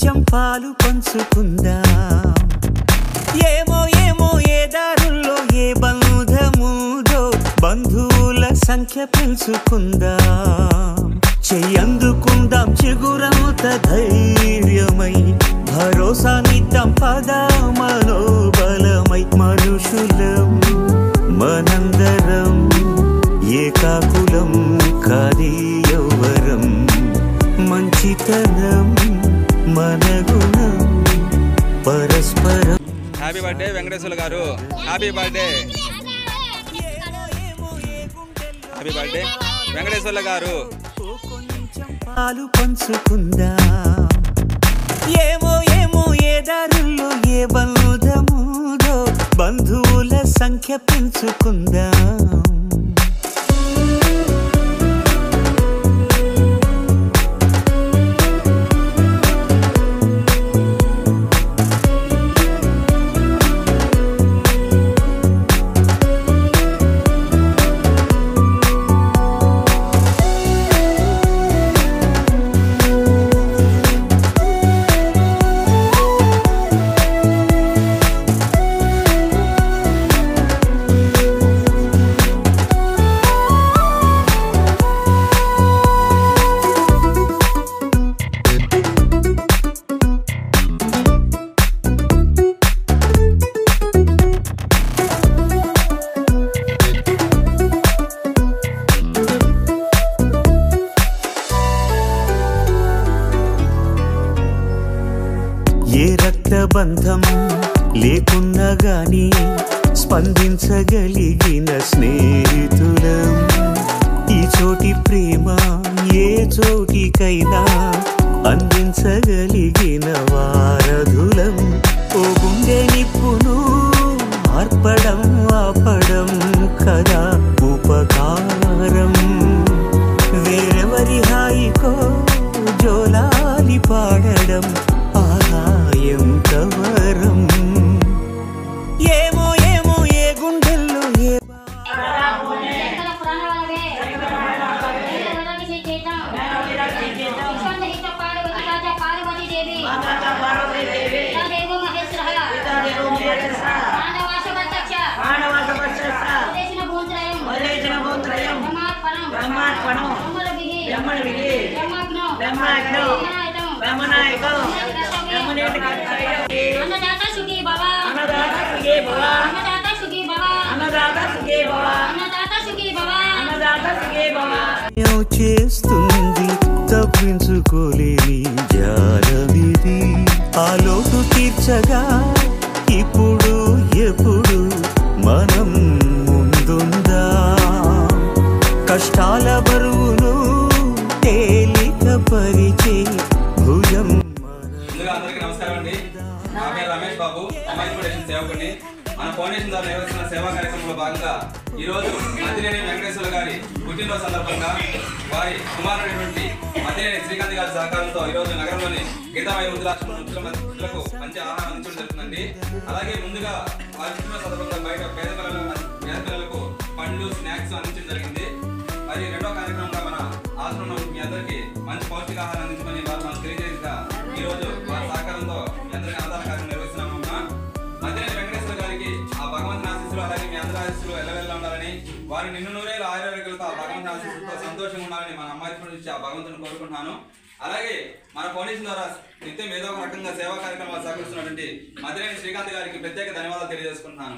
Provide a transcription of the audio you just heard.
కొంచెం పాలు పంచుకుందాం ఏమో ఏమో ఏ దారుల్లో ఏ బంధముదో బంధువుల సంఖ్య పెంచుకుందాం చెయ్యందుకుందాం చిగురంత ధైర్యమై భరోసానిద్దాం పద మనోబలమై మనుషులం మనందరం ఏకాకులం కాది యౌవరం మంచితనం మన గుణం పరస్పరం. హ్యాపీ బర్త్డే వెంకటేశ్వర గారు, happy birthday, happy birthday Venkateswara గారు. కొంచెం పాలు పంచుకుందాం ఏమో ఏమో ఏ దారుల్లో ఏ బంధముదో బంధువుల సంఖ్య పెంచుకుందాం. ఏ రక్తబంధం లేకున్నా గాని స్పందించగలిగిన స్నేహితులం ఈ చోటి ప్రేమ ఏ చోటికైనా అందించగలిగిన వారధులం ఓ గుండె నిప్పును ఆర్పడం ఆపడం కదా ఉపకారం వేరెవరి హాయికో జోలాలి పాడడం ఆహాయం కవరం ఏమో ఏమో ఏ గుండెల్లో ఏ చేస్తుంది తప్పించుకోలేని జాలవిది ఆ లోటు తీర్చగా ఇప్పుడు ఎప్పుడు మనం ముందుందా కష్టాల బరువును తేలిక పరిచే భుజం. అందరికీ నమస్కారం అండి. నా పేరు రమేష్ బాబు, అమ్మాయి ఫౌండేషన్ సేవకుడిని. మన ఫౌండేషన్ ద్వారా నిర్వహిస్తున్న సేవా కార్యక్రమంలో భాగంగా ఈరోజు మద్దినేని వెంకటేశ్వర గారి పుట్టినరోజు సందర్భంగా వారి కుమారుడైనటువంటి మద్దినేని శ్రీకాంత్ గారి సహకారంతో ఈరోజు నగరంలోని గీతామయ వృద్ధులకు మంచి ఆహారం అందించడం జరుగుతుందండి. అలాగే ముందుగా వారి పుట్టినరోజు సందర్భంగా బయట పేద పిల్లలకు పండ్లు స్నాక్స్ అందించడం జరిగింది. మరి రెండో కార్యక్రమంగా మన ఆశ్రమంలో మీ అందరికీ మంచి పౌష్టికాహారం అందించమని వారు మనకు తెలియజేయగా ఈరోజు వారి సహకారంతో మీ అందరికీ అన్నదాన కార్యక్రమం నిర్వహిస్తున్నామమ్మా. మద్దినేని వెంకటేశ్వర గారికి ఆ భగవంతుని ఆశీస్సులు అలాగే మీ అందరి ఆశీస్సులు ఎల్లవెల్లా ఉండాలని వారి నిన్ను నూరేళ్ళు ఆయుర్వేదాలతో ఆ భగవంతుని ఆశీస్సులతో సంతోషంగా ఉండాలని మన అమ్మాయి నుంచి ఆ భగవంతుని కోరుకుంటున్నాను. అలాగే మన ఫౌండేషన్ ద్వారా నిత్యం ఏదో ఒక రకంగా సేవా కార్యక్రమాలు సహకరిస్తున్నటువంటి మద్దినేని శ్రీకాంత్ గారికి ప్రత్యేక ధన్యవాదాలు తెలియజేసుకుంటున్నాను.